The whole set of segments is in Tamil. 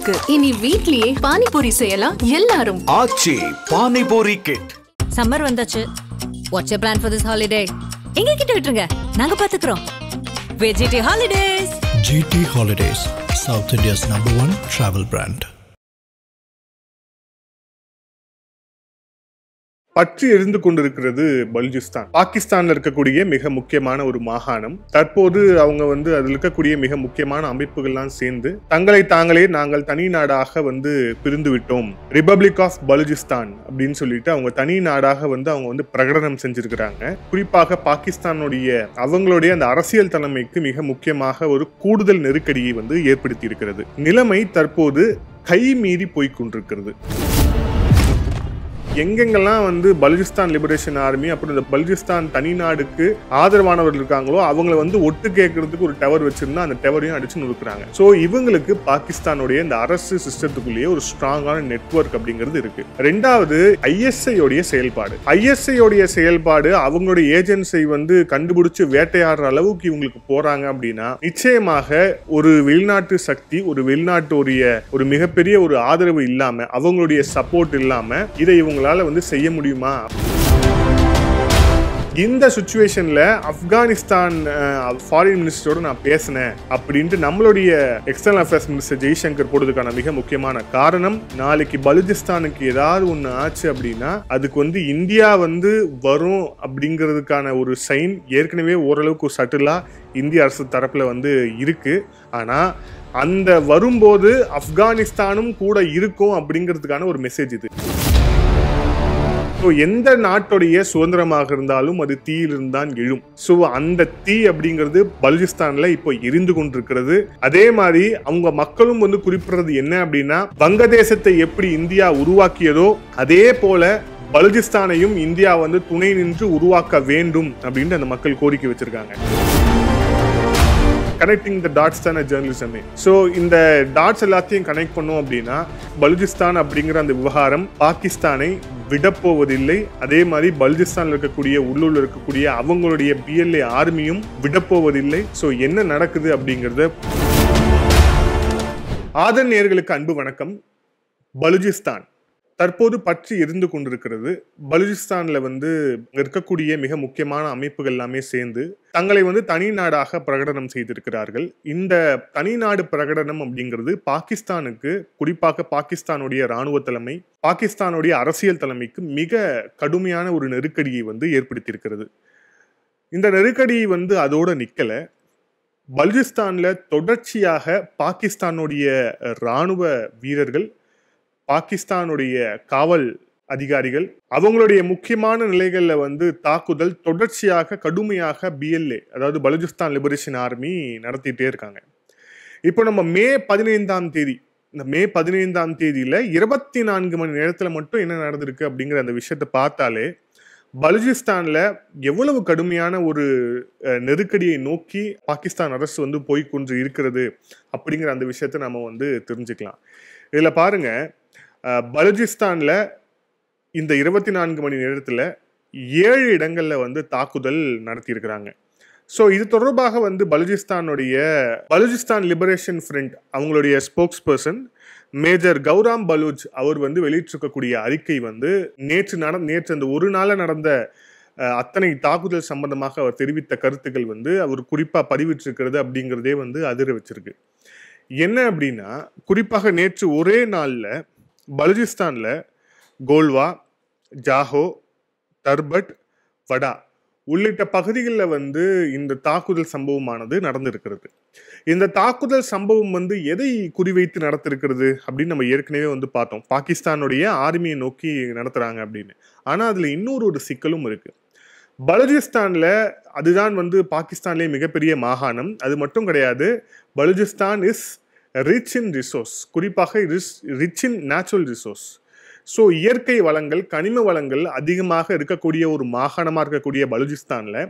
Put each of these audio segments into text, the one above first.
இருக்கு. இனி வீட்லயே பானிபூரி செய்யலாம் எல்லாரும். ஆச்சி பானிபூரி கிட். சம்மர் வந்தாச்சு. What's your plan for this holiday? எங்க கிட்ட விட்டுருங்க, நாங்க பாத்துக்கிறோம். GT Holidays. GT Holidays, South India's #1 travel brand. பற்றி எரிந்து கொண்டிருக்கிறது பலுச்சிஸ்தான். பாகிஸ்தான்ல இருக்கக்கூடிய மிக முக்கியமான ஒரு மாகாணம். தற்போது அவங்க அதில் இருக்கக்கூடிய மிக முக்கியமான அமைப்புகள்லாம் சேர்ந்து தங்களை தாங்களே நாங்கள் தனி நாடாக பிரிந்து விட்டோம், ரிபப்ளிக் ஆஃப் பலுச்சிஸ்தான் அப்படின்னு சொல்லிட்டு அவங்க தனி நாடாக அவங்க பிரகடனம் செஞ்சிருக்கிறாங்க. குறிப்பாக பாகிஸ்தானுடைய அவங்களுடைய அந்த அரசியல் தலைமைக்கு மிக முக்கியமாக ஒரு கூடுதல் நெருக்கடியை ஏற்படுத்தி இருக்கிறது. நிலைமை தற்போது கை மீறி போய்கொண்டிருக்கிறது. எங்கெங்கெல்லாம் பலுச்சிஸ்தான் லிபரேஷன் ஆர்மி அப்புறம் இந்த பலுச்சிஸ்தான் தனி நாடுக்கு ஆதரவானவர்கள் இருக்காங்களோ அவங்களை ஒட்டு கேட்கறதுக்கு ஒரு டவர் வச்சிருந்தா அந்த டவரையும் அடிச்சு நுழுக்கிறாங்க. ஸோ இவங்களுக்கு பாகிஸ்தானுடைய இந்த அரசு சிஸ்டத்துக்குள்ளேயே ஒரு ஸ்ட்ராங்கான நெட்வொர்க் அப்படிங்கிறது இருக்கு. ரெண்டாவது ISI உடைய செயல்பாடு. ISI உடைய செயல்பாடு அவங்களுடைய ஏஜென்சி கண்டுபிடிச்சு வேட்டையாடுற அளவுக்கு இவங்களுக்கு போறாங்க அப்படின்னா நிச்சயமாக ஒரு வெளிநாட்டு சக்தி, ஒரு வெளிநாட்டுடைய ஒரு மிகப்பெரிய ஒரு ஆதரவு இல்லாம, அவங்களுடைய சப்போர்ட் இல்லாம இதை இவங்க செய்ய முடியுமா? இந்த சிச்சுவேஷன்ல ஆப்கானிஸ்தான் ஃபாரின் மினிஸ்டரோட நான் பேசினேன் அப்படின்ட்டு நம்மளுடைய எக்ஸ்டர்னல் அஃபேர்ஸ் மினிஸ்டர் ஜெய்சங்கர் போடுறதுக்கான மிக முக்கியமான காரணம், நாளைக்கு பலுச்சிஸ்தானுக்கு ஏதாவது ஒண்ணு ஆச்சு அப்படின்னா அதுக்கு இந்தியா வரும் அப்படிங்கிறதுக்கான ஒரு சைன் ஏற்கனவே ஓரளவுக்கு சட்டிலா இந்திய அரசு தரப்புல இருக்கு. ஆனா அந்த வரும்போது ஆப்கானிஸ்தானும் கூட இருக்கும் அப்படிங்கிறதுக்கான ஒரு மெசேஜ் இது. எந்த நாட்டுடைய சுதந்திரமாக இருந்தாலும் அது தீயிலிருந்தான் எழும். சோ அந்த தீ அப்படிங்கிறது பலுச்சிஸ்தான்ல இப்போ எரிந்து கொண்டிருக்கிறது. அதே மாதிரி அவங்க மக்களும் குறிப்பிடுறது என்ன அப்படின்னா, வங்கதேசத்தை எப்படி இந்தியா உருவாக்கியதோ அதே போல பலுச்சிஸ்தானையும் இந்தியா துணை நின்று உருவாக்க வேண்டும் அப்படின்ட்டு அந்த மக்கள் கோரிக்கை வச்சிருக்காங்க. கனெக்டிங் த டாட்ஸ் தான ஜேர்னலிசமே. ஸோ இந்த டாட்ஸ் எல்லாத்தையும் கனெக்ட் பண்ணோம் அப்படின்னா பலுச்சிஸ்தான் அப்படிங்கிற அந்த விவகாரம் பாகிஸ்தானை விடப்போவதில்லை. அதே மாதிரி பலுச்சிஸ்தான்ல இருக்கக்கூடிய உள்ளூர்ல இருக்கக்கூடிய அவங்களுடைய PLA ஆர்மியும் விடப்போவதில்லை. ஸோ என்ன நடக்குது அப்படிங்கிறத ஆதன் நேயர்களுக்கு அன்பு வணக்கம். பலுச்சிஸ்தான் தற்போது பற்றி எரிந்து கொண்டிருக்கிறது. பலுச்சிஸ்தான்ல இருக்கக்கூடிய மிக முக்கியமான அமைப்புகள் எல்லாமே சேர்ந்து தங்களை தனி நாடாக பிரகடனம் செய்திருக்கிறார்கள். இந்த தனி நாடு பிரகடனம் அப்படிங்கிறது பாகிஸ்தானுக்கு, குறிப்பாக பாகிஸ்தானுடைய இராணுவ தலைமை, பாகிஸ்தானுடைய அரசியல் தலைமைக்கு மிக கடுமையான ஒரு நெருக்கடியை ஏற்படுத்தியிருக்கிறது. இந்த நெருக்கடி அதோட நிக்கல. பலுச்சிஸ்தான்ல தொடர்ச்சியாக பாகிஸ்தானுடைய இராணுவ வீரர்கள், பாகிஸ்தானுடைய காவல் அதிகாரிகள் அவங்களுடைய முக்கியமான நிலைகள்ல தாக்குதல் தொடர்ச்சியாக கடுமையாக BLA அதாவது பலுச்சிஸ்தான் லிபரேஷன் ஆர்மி நடத்திட்டே இருக்காங்க. இப்போ நம்ம மே 15ஆம் தேதி, இந்த மே 15ஆம் தேதியில 24 மணி நேரத்துல மட்டும் என்ன நடந்திருக்கு அப்படிங்கிற அந்த விஷயத்தை பார்த்தாலே பலுச்சிஸ்தான்ல எவ்வளவு கடுமையான ஒரு நெருக்கடியை நோக்கி பாகிஸ்தான் அரசு போய்கொண்டு இருக்கிறது அப்படிங்கிற அந்த விஷயத்தை நம்ம தெரிஞ்சுக்கலாம். இதுல பாருங்க, பலுச்சிஸ்தான்ல இந்த 24 மணி நேரத்துல 7 இடங்கள்ல தாக்குதல் நடத்தியிருக்கிறாங்க. ஸோ இது தொடர்பாக பலுச்சிஸ்தான் லிபரேஷன் ஃப்ரண்ட் அவங்களுடைய ஸ்போக்ஸ் பர்சன் மேஜர் கௌராம் பலூச் அவர் வெளியிட்டிருக்கக்கூடிய அறிக்கை நேற்று அந்த ஒரு நாள நடந்த அத்தனை தாக்குதல் சம்பந்தமாக அவர் தெரிவித்த கருத்துக்கள் அவர் குறிப்பா பதிவிட்டிருக்கிறது அப்படிங்கிறதே அதிர வச்சிருக்கு. என்ன அப்படின்னா, குறிப்பாக நேற்று ஒரே நாள்ல பலுச்சிஸ்தான்ல கோல்வா, ஜாஹோ, தர்பட், வடா உள்ளிட்ட பகுதிகளில் இந்த தாக்குதல் சம்பவமானது நடந்திருக்கிறது. இந்த தாக்குதல் சம்பவம் எதை குறிவைத்து நடத்திருக்கிறது அப்படின்னு நம்ம ஏற்கனவே பார்த்தோம். பாகிஸ்தானுடைய ஆர்மியை நோக்கி நடத்துறாங்க அப்படின்னு. ஆனா அதுல இன்னொரு சிக்கலும் இருக்கு. பலுச்சிஸ்தான்ல அதுதான் பாகிஸ்தான்லேயே மிகப்பெரிய மாகாணம். அது மட்டும் கிடையாது, Balochistan is rich in resource, குறிப்பாக rich in natural resource. So இயற்கை வளங்கள், கனிம வளங்கள் அதிகமாக இருக்கக்கூடிய ஒரு மாகாணமாக இருக்கக்கூடிய பலுச்சிஸ்தான்ல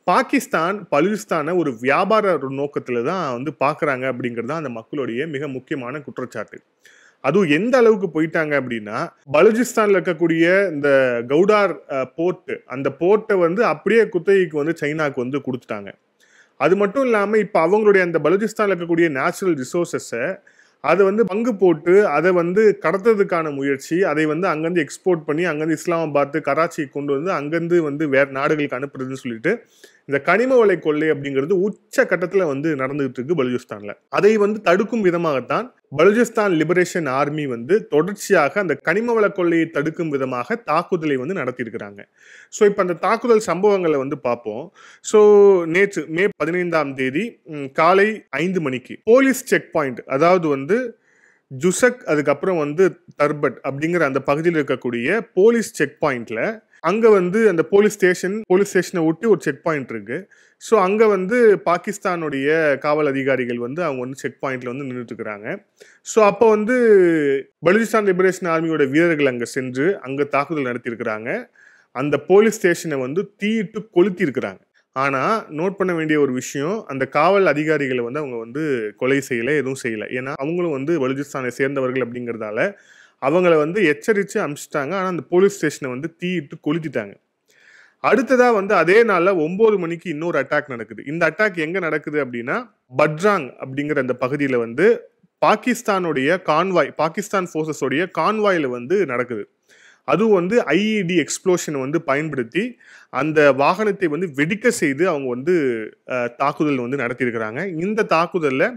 பாகிஸ்தான் பலுச்சிஸ்தானை ஒரு வியாபார நோக்கத்துல தான் பார்க்குறாங்க அப்படிங்கிறது தான் அந்த மக்களுடைய மிக முக்கியமான குற்றச்சாட்டு. அதுவும் எந்த அளவுக்கு போயிட்டாங்க அப்படின்னா, பலுச்சிஸ்தான்ல இருக்கக்கூடிய இந்த கவுடார் போர்ட், அந்த போர்ட்டை அப்படியே குத்தகைக்கு சைனாக்கு கொடுத்துட்டாங்க. அது மட்டும் இல்லாமல் இப்போ அவங்களுடைய அந்த பலுச்சிஸ்தான்ல இருக்கக்கூடிய நேச்சுரல் ரிசோர்ஸஸை அதை வந்து பங்கு போட்டு அதை வந்து கடத்துறதுக்கான முயற்சி, அதை வந்து அங்கேருந்து எக்ஸ்போர்ட் பண்ணி அங்கேருந்து இஸ்லாமாபாத், கராச்சிக்கு கொண்டு வந்து அங்கேருந்து வந்து வேறு நாடுகளுக்கு அனுப்புறதுன்னு சொல்லிட்டு இந்த கனிம வள கொள்ளை அப்படிங்கிறது உச்ச கட்டத்தில் வந்து நடந்துகிட்டு இருக்கு பலூச்சிஸ்தான்ல. அதை வந்து தடுக்கும் விதமாகத்தான் பலூச்சிஸ்தான் லிபரேஷன் ஆர்மி வந்து தொடர்ச்சியாக அந்த கனிம வள கொள்ளையை தடுக்கும் விதமாக தாக்குதலை வந்து நடத்தியிருக்கிறாங்க. ஸோ இப்போ அந்த தாக்குதல் சம்பவங்களை வந்து பார்ப்போம். ஸோ நேற்று மே 15ஆம் தேதி காலை 5 மணிக்கு போலீஸ் செக் பாயிண்ட், அதாவது வந்து ஜுசக் அதுக்கப்புறம் வந்து தர்பட் அப்படிங்கிற அந்த பகுதியில் இருக்கக்கூடிய போலீஸ் செக் பாயிண்ட்ல அங்கே வந்து அந்த போலீஸ் ஸ்டேஷனை ஒட்டி ஒரு செக் பாயிண்ட் இருக்கு. ஸோ அங்கே வந்து பாகிஸ்தானுடைய காவல் அதிகாரிகள் வந்து அவங்க வந்து செக் பாயிண்ட்ல வந்து நின்றுட்டு இருக்கிறாங்க. ஸோ அப்போ வந்து பலூச்சிஸ்தான் லிபரேஷன் ஆர்மியோட வீரர்கள் அங்கே சென்று அங்கே தாக்குதல் நடத்தியிருக்கிறாங்க. அந்த போலீஸ் ஸ்டேஷனை வந்து தீயிட்டு கொளுத்தி இருக்கிறாங்க. ஆனால் நோட் பண்ண வேண்டிய ஒரு விஷயம், அந்த காவல் அதிகாரிகளை வந்து அவங்க வந்து கொலை செய்யலை, எதுவும் செய்யலை. ஏன்னா அவங்களும் வந்து பலூச்சிஸ்தானை சேர்ந்தவர்கள் அப்படிங்கிறதால அவங்கள வந்து எச்சரித்து அனுப்பிச்சிட்டாங்க. ஆனால் அந்த போலீஸ் ஸ்டேஷனை வந்து தீயிட்டு கொளுத்திட்டாங்க. அடுத்ததாக வந்து அதே நாளில் 9 மணிக்கு இன்னொரு அட்டாக் நடக்குது. இந்த அட்டாக் எங்கே நடக்குது அப்படின்னா பட்ராங் அப்படிங்கிற அந்த பகுதியில் வந்து பாகிஸ்தானுடைய கான்வாய், பாகிஸ்தான் ஃபோர்ஸஸோடைய கான்வாயில் வந்து நடக்குது. அதுவும் வந்து ஐஇடி எக்ஸ்ப்ளோஷனை வந்து பயன்படுத்தி அந்த வாகனத்தை வந்து வெடிக்க செய்து அவங்க வந்து தாக்குதல் வந்து நடத்தியிருக்கிறாங்க. இந்த தாக்குதலில்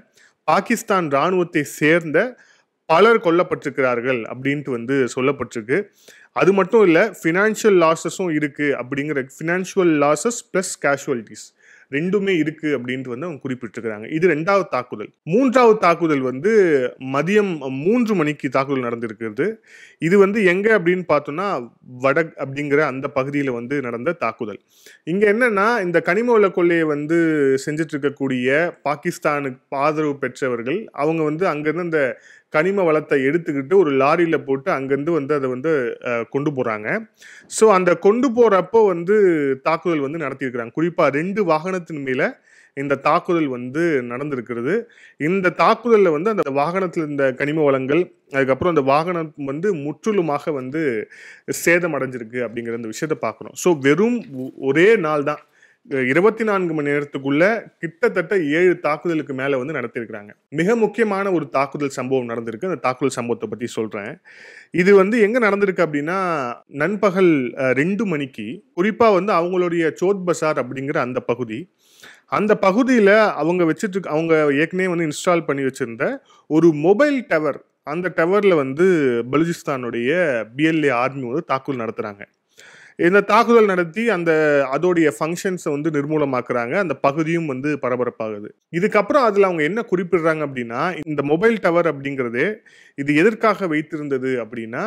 பாகிஸ்தான் இராணுவத்தை சேர்ந்த பலர் கொல்லப்பட்டிருக்கிறார்கள் அப்படின்ட்டு வந்து சொல்லப்பட்டிருக்கு. அது மட்டும் இல்லை, ஃபினான்ஷியல் லாஸஸும் இருக்குது. அப்படிங்கிற ஃபினான்ஷியல் லாஸஸ் ப்ளஸ் கேஷுவலிட்டிஸ் ரெண்டுமே இருக்குது அப்படின்ட்டு வந்து அவங்க குறிப்பிட்டிருக்கிறாங்க. இது 2வது தாக்குதல். 3வது தாக்குதல் வந்து மதியம் 3 மணிக்கு தாக்குதல் நடந்திருக்கிறது. இது வந்து எங்கே அப்படின்னு பார்த்தோம்னா வடக் அப்படிங்கிற அந்த பகுதியில் வந்து நடந்த தாக்குதல். இங்கே என்னன்னா, இந்த கனிம வள கொள்ளையை வந்து செஞ்சுட்டு இருக்கக்கூடிய பாகிஸ்தானுக்கு ஆதரவு பெற்றவர்கள் அவங்க வந்து அங்கேருந்து அந்த கனிம வளத்தை எடுத்துக்கிட்டு ஒரு லாரியில் போட்டு அங்கேருந்து வந்து அதை வந்து கொண்டு போகிறாங்க. ஸோ அந்த கொண்டு போகிறப்போ வந்து தாக்குதல் வந்து நடத்தியிருக்கிறாங்க. குறிப்பாக 2 வாகனத்தின் மேலே இந்த தாக்குதல் வந்து நடந்திருக்கிறது. இந்த தாக்குதலில் வந்து அந்த வாகனத்தில் இருந்த கனிம வளங்கள், அதுக்கப்புறம் அந்த வாகனம் வந்து முற்றிலுமாக வந்து சேதம் அடைஞ்சிருக்கு அப்படிங்கிற அந்த விஷயத்தை பார்க்குறோம். ஸோ வெறும் ஒரே நாள் தான், 24 மணி நேரத்துக்குள்ள கிட்டத்தட்ட 7 தாக்குதலுக்கு மேல வந்து நடத்திருக்கிறாங்க. மிக முக்கியமான ஒரு தாக்குதல் சம்பவம் நடந்திருக்கு. அந்த தாக்குதல் சம்பவத்தை பத்தி சொல்றேன். இது வந்து எங்க நடந்திருக்கு அப்படின்னா நண்பகல் 2 மணிக்கு, குறிப்பா வந்து அவங்களுடைய சோத் பசார் அப்படிங்கிற அந்த பகுதியில் அவங்க ஏற்கனவே வந்து இன்ஸ்டால் பண்ணி வச்சிருந்த ஒரு மொபைல் டவர், அந்த டவர்ல வந்து பலூச்சிஸ்தானுடைய பிஎல்ஏ ஆர்மி வந்து தாக்குதல் நடத்துறாங்க. இந்த தாக்குதல் நடத்தி அதோடைய ஃபங்க்ஷன்ஸை வந்து நிர்மூலமாக்குறாங்க. அந்த பகுதியும் வந்து பரபரப்பாகுது. இதுக்கப்புறம் அதில் அவங்க என்ன குறிப்பிடுறாங்க அப்படின்னா, இந்த மொபைல் டவர் அப்படிங்கிறது இது எதற்காக வைத்திருந்தது அப்படின்னா,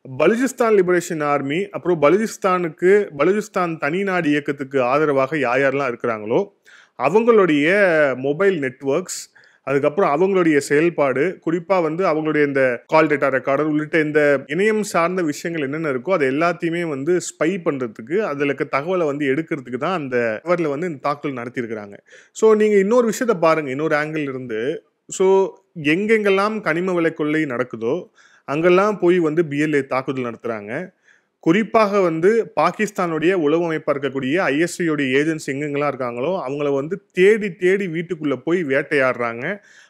பலூச்சிஸ்தான் லிபரேஷன் ஆர்மி, அப்புறம் பலூச்சிஸ்தான் தனிநாடு இயக்கத்துக்கு ஆதரவாக யாரெல்லாம் இருக்கிறாங்களோ அவங்களுடைய மொபைல் நெட்வொர்க்ஸ், அதுக்கப்புறம் அவங்களுடைய செயல்பாடு, குறிப்பாக வந்து அவங்களுடைய இந்த கால் டேட்டா ரெக்கார்டர் உள்ளிட்ட இந்த இணையம் சார்ந்த விஷயங்கள் என்னென்ன இருக்கோ அது எல்லாத்தையுமே வந்து ஸ்பை பண்ணுறதுக்கு, அதில் இருக்க தகவலை வந்து எடுக்கிறதுக்கு தான் அந்த டவரில் வந்து இந்த தாக்குதல் நடத்தியிருக்கிறாங்க. ஸோ நீங்கள் இன்னொரு விஷயத்தை பாருங்கள், இன்னொரு ஆங்கிள் இருந்து. ஸோ எங்கெங்கெல்லாம் கனிம வள கொள்ளை நடக்குதோ அங்கெல்லாம் போய் வந்து பிஎல்ஏ தாக்குதல் நடத்துகிறாங்க. குறிப்பாக வந்து பாகிஸ்தானுடைய உளவு அமைப்பாக இருக்கக்கூடிய ஐஎஸ்ஐயோடைய ஏஜென்ட்ஸ் எங்கெங்கெல்லாம் இருக்காங்களோ அவங்கள வந்து தேடி வீட்டுக்குள்ளே போய் வேட்டையாடுறாங்க.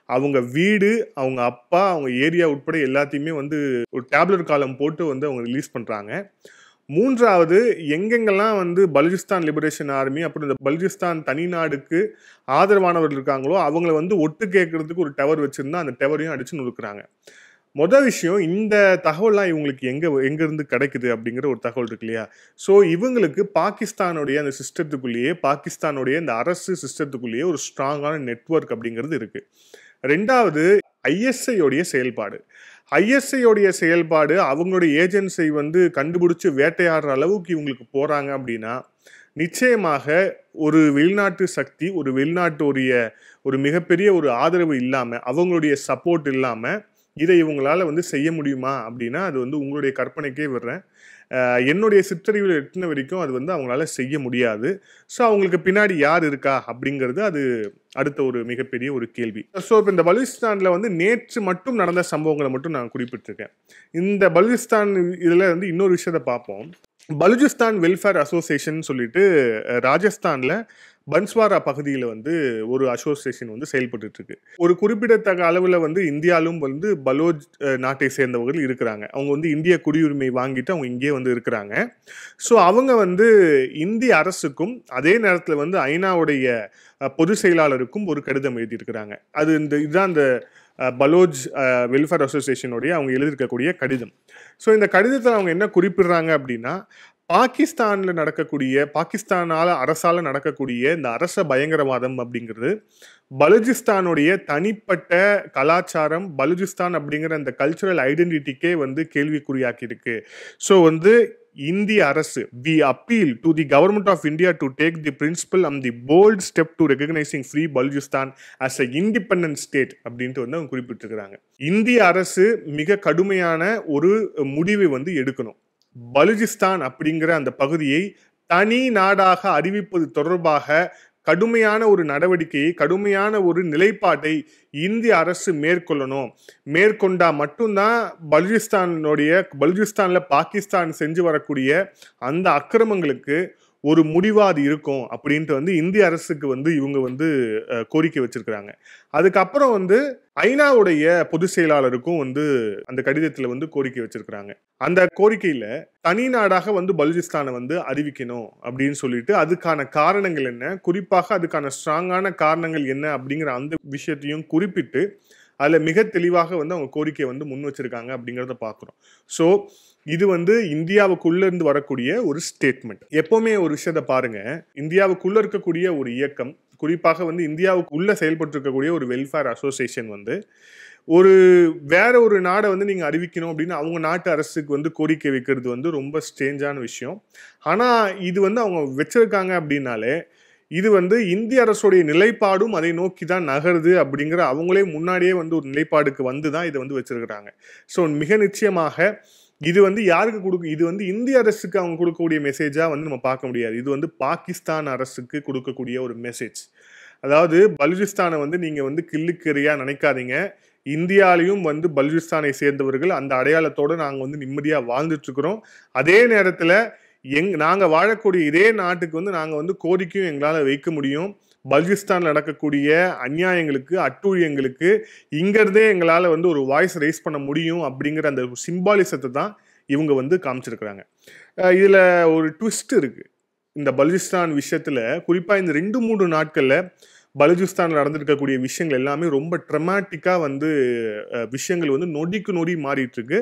அவங்க வீடு, அவங்க அப்பா, அவங்க ஏரியா உட்பட எல்லாத்தையுமே வந்து ஒரு டேப்லெட் காலம் போட்டு வந்து அவங்க ரிலீஸ் பண்ணுறாங்க. 3வது, எங்கெங்கெல்லாம் வந்து பலூச்சிஸ்தான் லிபரேஷன் ஆர்மி, அப்புறம் இந்த பலூச்சிஸ்தான் தனிநாடுக்கு ஆதரவானவர்கள் இருக்காங்களோ அவங்கள வந்து ஒட்டு கேட்கறதுக்கு ஒரு டவர் வச்சுருந்தா அந்த டவரையும் அடிச்சு நொறுக்குறாங்க. மொதல் விஷயம், இந்த தகவல்லாம் இவங்களுக்கு எங்கேருந்து கிடைக்குது அப்படிங்கிற ஒரு தகவல் இருக்கு இல்லையா? ஸோ இவங்களுக்கு பாகிஸ்தானுடைய அந்த சிஸ்டத்துக்குள்ளேயே, பாகிஸ்தானுடைய இந்த அரசு சிஸ்டத்துக்குள்ளேயே ஒரு ஸ்ட்ராங்கான நெட்வொர்க் அப்படிங்கிறது இருக்குது. 2வது, ஐஎஸ்ஐயோடைய செயல்பாடு, அவங்களுடைய ஏஜென்ட்ஸை வந்து கண்டுபிடிச்சு வேட்டையாடுற அளவுக்கு இவங்களுக்கு போகிறாங்க அப்படின்னா, நிச்சயமாக ஒரு வெளிநாட்டு சக்தி, ஒரு வெளிநாட்டுடைய ஒரு மிகப்பெரிய ஒரு ஆதரவு இல்லாமல், அவங்களுடைய சப்போர்ட் இல்லாமல் இதை இவங்களால வந்து செய்ய முடியுமா அப்படின்னா அது வந்து உங்களுடைய கற்பனைக்கே விடுறேன். என்னுடைய சிற்றறிவில் எட்டின வரைக்கும் அது வந்து அவங்களால செய்ய முடியாது. ஸோ அவங்களுக்கு பின்னாடி யார் இருக்கா அப்படிங்கிறது அது அடுத்த ஒரு மிகப்பெரிய ஒரு கேள்வி. ஸோ இப்போ இந்த பலூச்சிஸ்தானில் வந்து நேற்று மட்டும் நடந்த சம்பவங்களை மட்டும் நான் குறிப்பிட்டிருக்கேன். இந்த பலூச்சிஸ்தான் இதில் வந்து இன்னொரு விஷயத்தை பார்ப்போம். பலூச்சிஸ்தான் வெல்ஃபேர் அசோசியேஷன் சொல்லிட்டு ராஜஸ்தானில் பன்ஸ்வாரா பகுதியில் வந்து ஒரு அசோசியேஷன் வந்து செயல்பட்டு இருக்கு. ஒரு குறிப்பிடத்தக்க அளவில் வந்து இந்தியாவிலும் வந்து பலோச் நாட்டை சேர்ந்தவர்கள் இருக்கிறாங்க. அவங்க வந்து இந்திய குடியுரிமை வாங்கிட்டு அவங்க இங்கே வந்து இருக்கிறாங்க. ஸோ அவங்க வந்து இந்திய அரசுக்கும் அதே நேரத்தில் வந்து ஐநாவுடைய பொதுச் செயலாளருக்கும் ஒரு கடிதம் எழுதியிருக்கிறாங்க. அது இதுதான் இந்த பலோச் வெல்ஃபேர் அசோசியேஷனுடைய அவங்க எழுதியிருக்கக்கூடிய கடிதம். ஸோ இந்த கடிதத்தில் அவங்க என்ன குறிப்பிடுறாங்க அப்படின்னா, பாகிஸ்தானில் நடக்கக்கூடிய அரசால் நடக்கக்கூடிய இந்த அரச பயங்கரவாதம் அப்படிங்கிறது பலுச்சிஸ்தானுடைய தனிப்பட்ட கலாச்சாரம், பலுச்சிஸ்தான் அப்படிங்கிற அந்த கல்ச்சுரல் ஐடென்டிட்டிக்கே வந்து கேள்விக்குறியாக்கி இருக்கு. ஸோ வந்து இந்திய அரசு we appeal to the government of India to take the principle and the bold step to recognizing free Balochistan as a independent state அப்படின்ட்டு வந்து அவங்க குறிப்பிட்டிருக்கிறாங்க. இந்திய அரசு மிக கடுமையான ஒரு முடிவை வந்து எடுக்கணும். பலுச்சிஸ்தான் அப்படிங்கிற அந்த பகுதியை தனி நாடாக அறிவிப்பது தொடர்பாக கடுமையான ஒரு நடவடிக்கையை, கடுமையான ஒரு நிலைப்பாட்டை இந்திய அரசு மேற்கொண்டா மட்டும்தான் பலுச்சிஸ்தான்ல பாகிஸ்தான் செஞ்சு வரக்கூடிய அந்த அக்கிரமங்களுக்கு ஒரு முடிவா அது இருக்கும் அப்படின்ட்டு வந்து இந்திய அரசுக்கு வந்து இவங்க வந்து கோரிக்கை வச்சிருக்கிறாங்க. அதுக்கப்புறம் வந்து ஐநாவுடைய பொதுச் செயலாளருக்கும் வந்து அந்த கடிதத்துல வந்து கோரிக்கை வச்சிருக்கிறாங்க. அந்த கோரிக்கையில தனி நாடாக வந்து பலுச்சிஸ்தானை வந்து அறிவிக்கணும் அப்படின்னு சொல்லிட்டு அதுக்கான காரணங்கள் என்ன, குறிப்பாக அதுக்கான ஸ்ட்ராங்கான காரணங்கள் என்ன அப்படிங்கிற அந்த விஷயத்தையும் குறிப்பிட்டு அதில் மிக தெளிவாக வந்து அவங்க கோரிக்கையை வந்து முன் வச்சிருக்காங்க அப்படிங்கிறத பார்க்குறோம். ஸோ இது வந்து இந்தியாவுக்குள்ள இருந்து வரக்கூடிய ஒரு ஸ்டேட்மெண்ட். எப்பவுமே ஒரு விஷயத்த பாருங்க, இந்தியாவுக்குள்ள இருக்கக்கூடிய ஒரு இயக்கம், குறிப்பாக வந்து இந்தியாவுக்குள்ள செயல்பட்டு இருக்கக்கூடிய ஒரு வெல்ஃபேர் அசோசியேஷன் வந்து வேற ஒரு நாடை வந்து நீங்க அறிவிக்கணும் அப்படின்னு அவங்க நாட்டு அரசுக்கு வந்து கோரிக்கை வைக்கிறது வந்து ரொம்ப ஸ்ட்ரேஞ்சான விஷயம். ஆனா இது வந்து அவங்க வச்சிருக்காங்க அப்படின்னாலே இது வந்து இந்திய அரசுடைய நிலைப்பாடும் அதை நோக்கி தான் நகருது அப்படிங்கிற அவங்களே முன்னாடியே வந்து ஒரு நிலைப்பாடுக்கு வந்து தான் இதை வந்து வச்சிருக்கிறாங்க. ஸோ மிக நிச்சயமாக இது வந்து யாருக்கு இது வந்து இந்திய அரசுக்கு அவங்க கொடுக்கக்கூடிய மெசேஜா வந்து நம்ம பார்க்க முடியாது. இது வந்து பாகிஸ்தான் அரசுக்கு கொடுக்கக்கூடிய ஒரு மெசேஜ். அதாவது பலுச்சிஸ்தானை வந்து நீங்க வந்து கிள்ளுக்கறியா நினைக்காதீங்க. இந்தியாலையும் வந்து பலுச்சிஸ்தானை சேர்ந்தவர்கள் அந்த அடையாளத்தோடு நாங்கள் வந்து நிம்மதியா வாழ்ந்துட்டு இருக்கிறோம். அதே நேரத்துல நாங்க வாழக்கூடிய இதே நாட்டுக்கு வந்து நாங்க வந்து கோரிக்கையும் எங்களால் வைக்க முடியும். பலுச்சிஸ்தான்ல நடக்கக்கூடிய அநியாயங்களுக்கு, அட்டூழியங்களுக்கு இங்கிருந்தே எங்களால் வந்து ஒரு வாய்ஸ் ரைஸ் பண்ண முடியும் அப்படிங்கிற அந்த சிம்பாலிசத்தை தான் இவங்க வந்து காமிச்சிருக்கிறாங்க. இதுல ஒரு ட்விஸ்ட் இருக்கு இந்த பலுச்சிஸ்தான் விஷயத்துல. குறிப்பா இந்த 2-3 நாட்கள்ல பலுச்சிஸ்தான்ல நடந்திருக்கக்கூடிய விஷயங்கள் எல்லாமே ரொம்ப ட்ரமாட்டிக்கா வந்து விஷயங்கள் வந்து நொடிக்கு நொடி மாறிட்டு இருக்கு.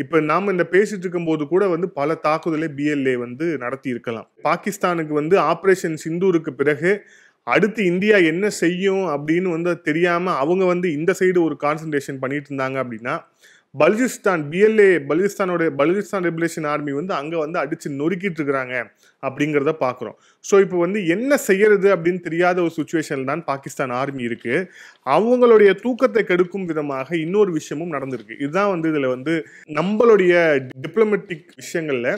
இப்ப நாம இந்த பேசிட்டு இருக்கும் போது கூட வந்து பல தாக்குதலை BLA வந்து நடத்தி இருக்கலாம். பாகிஸ்தானுக்கு வந்து ஆபரேஷன் சிந்தூருக்கு பிறகு அடுத்து இந்தியா என்ன செய்யும் அப்படின்னு வந்து தெரியாம அவங்க வந்து இந்த சைடு ஒரு கான்சன்ட்ரேஷன் பண்ணிட்டு இருந்தாங்க அப்படின்னா, பலுச்சிஸ்தான் பலுச்சிஸ்தான் லிபரேஷன் ஆர்மி வந்து அங்க வந்து அடிச்சு நொறுக்கிட்டு இருக்கிறாங்க அப்படிங்கிறத பாக்குறோம். ஸோ இப்போ வந்து என்ன செய்யறது அப்படின்னு தெரியாத ஒரு சுச்சுவேஷன்ல தான் பாகிஸ்தான் ஆர்மி இருக்கு. அவங்களுடைய தூக்கத்தை கெடுக்கும் விதமாக இன்னொரு விஷயமும் நடந்திருக்கு. இதுதான் வந்து இதுல வந்து நம்மளுடைய டிப்ளமேட்டிக் விஷயங்கள்ல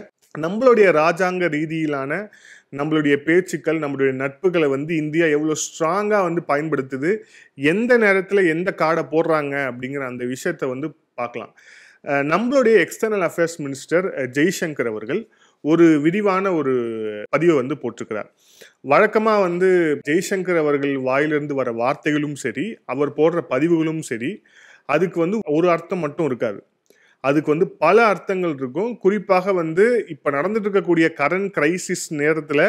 நம்மளுடைய ராஜாங்க ரீதியிலான நம்மளுடைய பேச்சுக்கள், நம்மளுடைய நட்புகளை வந்து இந்தியா எவ்வளோ ஸ்ட்ராங்கா வந்து பயன்படுத்துது, எந்த நேரத்தில் எந்த கார்டை போடுறாங்க அப்படிங்கிற அந்த விஷயத்த வந்து பார்க்கலாம். நம்மளுடைய எக்ஸ்டர்னல் அஃபேர்ஸ் மினிஸ்டர் ஜெய்சங்கர் அவர்கள் ஒரு விரிவான ஒரு பதிவை வந்து போட்டிருக்கிறார். வழக்கமா வந்து ஜெய்சங்கர் அவர்கள் வாயிலிருந்து வர வார்த்தைகளும் சரி, அவர் போடுற பதிவுகளும் சரி, அதுக்கு வந்து ஒரு அர்த்தம் மட்டும் இருக்காது. அதுக்கு வந்து பல அர்த்தங்கள் இருக்கும். குறிப்பாக வந்து இப்ப நடந்துட்டு இருக்கக்கூடிய கரண்ட் கிரைசிஸ் நேரத்துல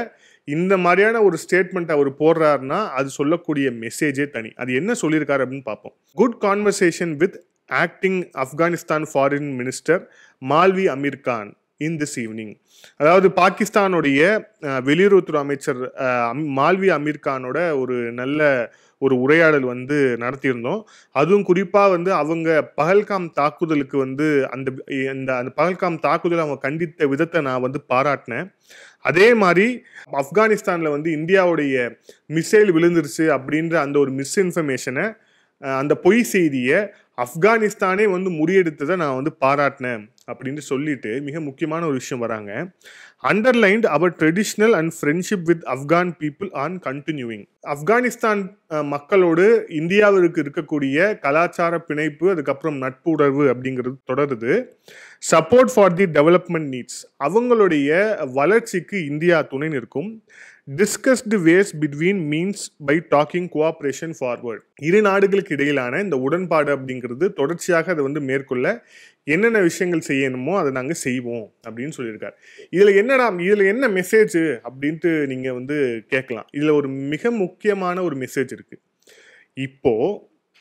இந்த மாதிரியான ஒரு ஸ்டேட்மெண்ட் அவர் போடுறாருன்னா அது சொல்லக்கூடிய மெசேஜே தனி. அது என்ன சொல்லியிருக்காரு அப்படின்னு பார்ப்போம். Good conversation with acting Afghanistan foreign minister Maulvi Amir Khan in this evening. அதாவது பாகிஸ்தானுடைய வெளியுறவுத்துறை அமைச்சர் மால்வி அமீர் கானோட ஒரு நல்ல ஒரு உரையாடல் வந்து நடத்தியிருந்தோம். அதுவும் குறிப்பாக வந்து அவங்க பஹல்காம் தாக்குதலுக்கு வந்து அந்த பஹல்காம் தாக்குதலை அவங்க கண்டித்த விதத்தை நான் வந்து பாராட்டினேன். அதே மாதிரி ஆப்கானிஸ்தானில் வந்து இந்தியாவுடைய மிசைல் விழுந்துருச்சு அப்படின்ற அந்த ஒரு மிஸ்இன்ஃபர்மேஷனை, அந்த பொய் செய்தியை ஆப்கானிஸ்தானே வந்து முறியெடுத்ததை நான் வந்து பாராட்டினேன் அப்படின்னு சொல்லிட்டு மிக முக்கியமான ஒரு விஷயம் வராங்க. Underlined our traditional and friendship with Afghan people on continuing. Afghanistan மக்களோடு இந்தியாவிற்கு இருக்கக்கூடிய கலாச்சார பிணைப்பு, அதுக்கப்புறம் நட்பு உணர்வு அப்படிங்கிறது தொடருது. Support for the development needs, அவங்களுடைய வளர்ச்சிக்கு இந்தியா துணை நிற்கும். Discussed ways between means by talking cooperation forward. இரு நாடுகளுக்கு இடையிலான இந்த உடன்பாடு அப்படிங்கிறது தொடர்ச்சியாக அதை வந்து மேற்கொள்ள என்னென்ன விஷயங்கள் செய்யணுமோ அதை நாங்கள் செய்வோம் அப்படின்னு சொல்லியிருக்காரு. இதில் என்ன மெசேஜ் அப்படின்ட்டு நீங்கள் வந்து கேட்கலாம். இதில் ஒரு மிக முக்கியமான ஒரு மெசேஜ் இருக்குது. இப்போது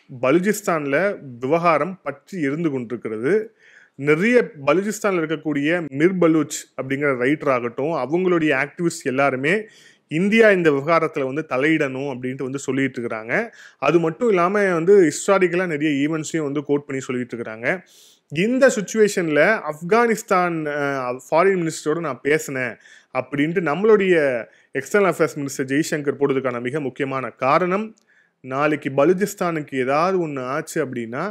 பலுச்சிஸ்தானில் விவகாரம் பற்றி இருந்து கொண்டிருக்கிறது. நிறைய பலுச்சிஸ்தானில் இருக்கக்கூடிய மிர் பலூச் அப்படிங்கிற ரைட்டர் ஆகட்டும், அவங்களுடைய ஆக்டிவிஸ்ட் எல்லாருமே இந்தியா இந்த விவகாரத்தில் வந்து தலையிடணும் அப்படின்ட்டு வந்து சொல்லிட்டு இருக்கிறாங்க. அது மட்டும் இல்லாமல் வந்து ஹிஸ்டாரிக்கலாக நிறைய ஈவெண்ட்ஸையும் வந்து கோட் பண்ணி சொல்லிட்டு இருக்கிறாங்க. இந்த சுச்சுவேஷனில் ஆப்கானிஸ்தான் ஃபாரின் மினிஸ்டரோடு நான் பேசினேன் அப்படின்ட்டு நம்மளுடைய எக்ஸ்டர்னல் அஃபேர்ஸ் மினிஸ்டர் ஜெய்சங்கர் போடுறதுக்கான மிக முக்கியமான காரணம், நாளைக்கு பலுச்சிஸ்தானுக்கு ஏதாவது ஒன்று ஆச்சு அப்படின்னா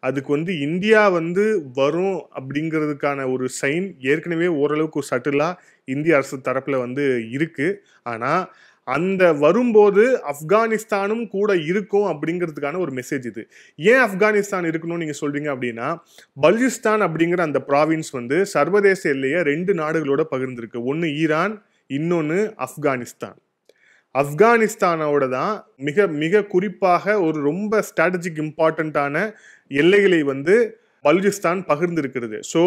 அதுக்கு வந்து இந்தியா வந்து வரும் அப்படிங்கிறதுக்கான ஒரு சைன் ஏற்கனவே ஓரளவுக்கு சட்டிலாக இந்திய அரசு தரப்பில் வந்து இருக்குது. ஆனால் அந்த வரும்போது ஆப்கானிஸ்தானும் கூட இருக்கும் அப்படிங்கிறதுக்கான ஒரு மெசேஜ் இது. ஏன் ஆப்கானிஸ்தான் இருக்கணும்னு நீங்கள் சொல்கிறீங்க அப்படின்னா, பலுச்சிஸ்தான் அப்படிங்கிற அந்த ப்ராவின்ஸ் வந்து சர்வதேச எல்லையை 2 நாடுகளோட பகிர்ந்துருக்கு. ஒன்று ஈரான், இன்னொன்று ஆப்கானிஸ்தான். ஆப்கானிஸ்தானோட தான் மிக மிக குறிப்பாக ஒரு ரொம்ப ஸ்ட்ராட்டஜிக் இம்பார்ட்டண்ட்டான எல்லைகளை வந்து பலுச்சிஸ்தான் பகிர்ந்திருக்கிறது. ஸோ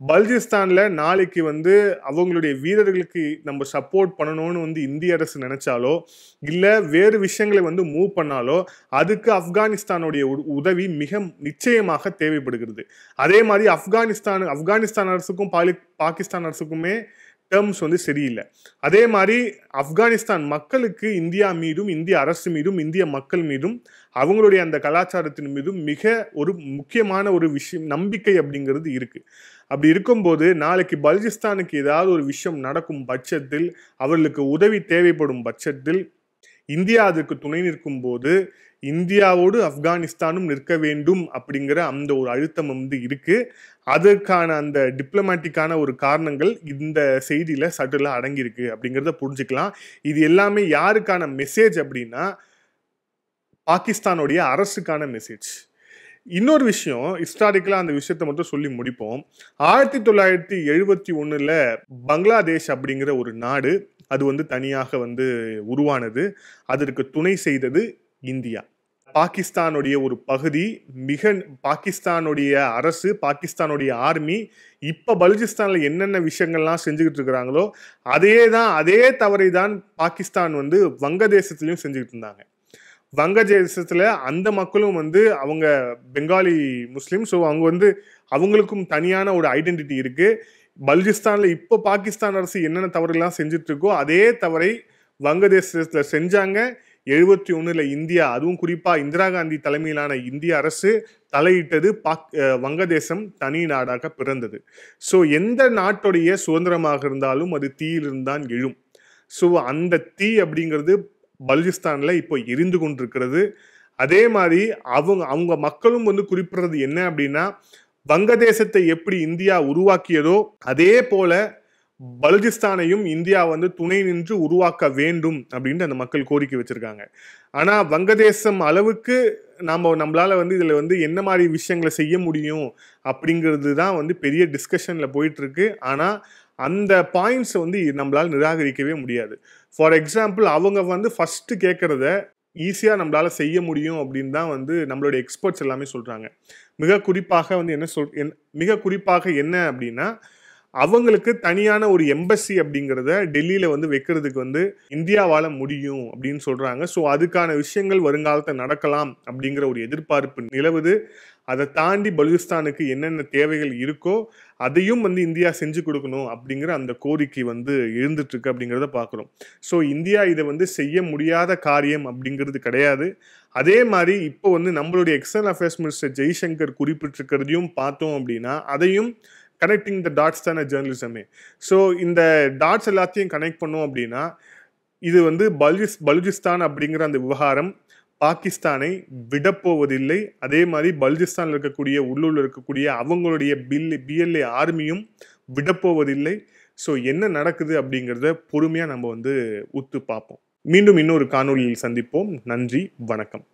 பலுச்சிஸ்தானில் நாளைக்கு வந்து அவங்களுடைய வீரர்களுக்கு நம்ம சப்போர்ட் பண்ணணும்னு வந்து இந்திய அரசு நினைச்சாலோ இல்லை வேறு விஷயங்களை வந்து மூவ் பண்ணாலோ அதுக்கு ஆப்கானிஸ்தானுடைய உதவி மிக நிச்சயமாக தேவைப்படுகிறது. அதே மாதிரி ஆப்கானிஸ்தான் அரசுக்கும் பாகிஸ்தான் அரசுக்குமே டேர்ம்ஸ் வந்து சரியில்லை. அதே மாதிரி ஆப்கானிஸ்தான் மக்களுக்கு இந்தியா மீதும் இந்திய அரசு மீதும் இந்திய மக்கள் மீதும் அவங்களுடைய அந்த கலாச்சாரத்தின் மீதும் மிக ஒரு முக்கியமான ஒரு விஷயம் நம்பிக்கை அப்படிங்கிறது இருக்கு. அப்படி இருக்கும்போது நாளைக்கு பலுச்சிஸ்தானுக்கு ஏதாவது ஒரு விஷயம் நடக்கும் பட்சத்தில், அவர்களுக்கு உதவி தேவைப்படும் பட்சத்தில் இந்தியா அதுக்கு துணை நிற்கும் போது இந்தியாவோடு ஆப்கானிஸ்தானும் நிற்க வேண்டும் அப்படிங்கிற அந்த ஒரு அழுத்தம் வந்து இருக்கு. அதற்கான அந்த டிப்ளமேட்டிக்கான ஒரு காரணங்கள் இந்த செய்தியில சட்டிலாக அடங்கியிருக்கு அப்படிங்கிறத புரிஞ்சுக்கலாம். இது எல்லாமே யாருக்கான மெசேஜ் அப்படின்னா, பாகிஸ்தானுடைய அரசுக்கான மெசேஜ். இன்னொரு விஷயம், ஹிஸ்டாரிக்கலாக அந்த விஷயத்தை மட்டும் சொல்லி முடிப்போம். 1971 பங்களாதேஷ் அப்படிங்கிற ஒரு நாடு அது வந்து தனியாக வந்து உருவானது. அதற்கு துணை செய்தது இந்தியா. பாகிஸ்தானுடைய ஒரு பகுதி பாகிஸ்தானுடைய அரசு, பாகிஸ்தானுடைய ஆர்மி இப்ப பலுச்சிஸ்தான்ல என்னென்ன விஷயங்கள்லாம் செஞ்சுக்கிட்டு இருக்கிறாங்களோ அதே தவறை தான் பாகிஸ்தான் வந்து வங்கதேசத்திலையும் செஞ்சுக்கிட்டு இருந்தாங்க. வங்கதேசத்துல அந்த மக்களும் வந்து அவங்க பெங்காலி முஸ்லீம். ஸோ அவங்க வந்து அவங்களுக்கும் தனியான ஒரு ஐடென்டிட்டி இருக்கு. பலுச்சிஸ்தான்ல இப்போ பாகிஸ்தான் அரசு என்னென்ன தவறுகள்லாம் செஞ்சுட்டு இருக்கோ அதே தவறை வங்கதேசத்துல செஞ்சாங்க. 71 இந்தியா, அதுவும் குறிப்பா இந்திரா காந்தி தலைமையிலான இந்திய அரசு தலையிட்டது. வங்கதேசம் தனி நாடாக பிறந்தது. ஸோ எந்த நாட்டுடைய சுதந்திரமாக இருந்தாலும் அது தீயிலிருந்தான் எழும். ஸோ அந்த தீ அப்படிங்கிறது பலுச்சிஸ்தான்ல இப்போ எரிந்து கொண்டிருக்கிறது. அதே மாதிரி அவங்க மக்களும் வந்து குறிப்பிடுறது என்ன அப்படின்னா, வங்கதேசத்தை எப்படி இந்தியா உருவாக்கியதோ அதே போல பலுச்சிஸ்தானையும் இந்தியா வந்து துணை நின்று உருவாக்க வேண்டும் அப்படின்ட்டு அந்த மக்கள் கோரிக்கை வச்சிருக்காங்க. ஆனா வங்கதேசம் அளவுக்கு நம்மளால வந்து இதுல வந்து என்ன மாதிரி விஷயங்களை செய்ய முடியும் அப்படிங்கிறது தான் வந்து பெரிய டிஸ்கஷன்ல போயிட்டு இருக்கு. ஆனா அந்த பாயிண்ட்ஸ் வந்து நம்மளால நிராகரிக்கவே முடியாது. ஃபார் எக்ஸாம்பிள், அவங்க வந்து ஃபர்ஸ்ட் கேட்கறத ஈஸியாக நம்மளால செய்ய முடியும் அப்படின்னு தான் வந்து நம்மளுடைய எக்ஸ்பர்ட்ஸ் எல்லாமே சொல்றாங்க. மிக குறிப்பாக என்ன அப்படின்னா, அவங்களுக்கு தனியான ஒரு எம்பசி அப்படிங்கிறத டெல்லியில வந்து வைக்கிறதுக்கு வந்து இந்தியாவால முடியும் அப்படின்னு சொல்றாங்க. ஸோ அதுக்கான விஷயங்கள் வருங்காலத்தில் நடக்கலாம் அப்படிங்கிற ஒரு எதிர்பார்ப்பு நிலவுது. அதை தாண்டி பலுச்சிஸ்தானுக்கு என்னென்ன தேவைகள் இருக்கோ அதையும் வந்து இந்தியா செஞ்சு கொடுக்கணும் அப்படிங்கிற அந்த கோரிக்கை வந்து எழுந்துட்டு இருக்கு அப்படிங்கிறத பார்க்குறோம். ஸோ இந்தியா இதை வந்து செய்ய முடியாத காரியம் அப்படிங்கிறது கிடையாது. அதே மாதிரி இப்போ வந்து நம்மளுடைய எக்ஸ்டர்னல் அஃபேர்ஸ் மினிஸ்டர் ஜெய்சங்கர் குறிப்பிட்டிருக்கிறதையும் பார்த்தோம் அப்படின்னா, அதையும் கனெக்டிங் த டாட்ஸ் தானே ஜேர்னலிசமே. ஸோ இந்த டாட்ஸ் எல்லாத்தையும் கனெக்ட் பண்ணோம் அப்படின்னா, இது வந்து பலுச்சிஸ்தான் அப்படிங்கிற அந்த விவகாரம் பாகிஸ்தானை விடப்போவதில்லை. அதே மாதிரி பலுச்சிஸ்தானில் இருக்கக்கூடிய உள்ளூரில் இருக்கக்கூடிய அவங்களுடைய பிஎல்ஏ ஆர்மியும் விடப்போவதில்லை. ஸோ என்ன நடக்குது அப்படிங்கிறத பொறுமையாக நம்ம வந்து உத்து பார்ப்போம். மீண்டும் இன்னொரு காணொளியில் சந்திப்போம். நன்றி, வணக்கம்.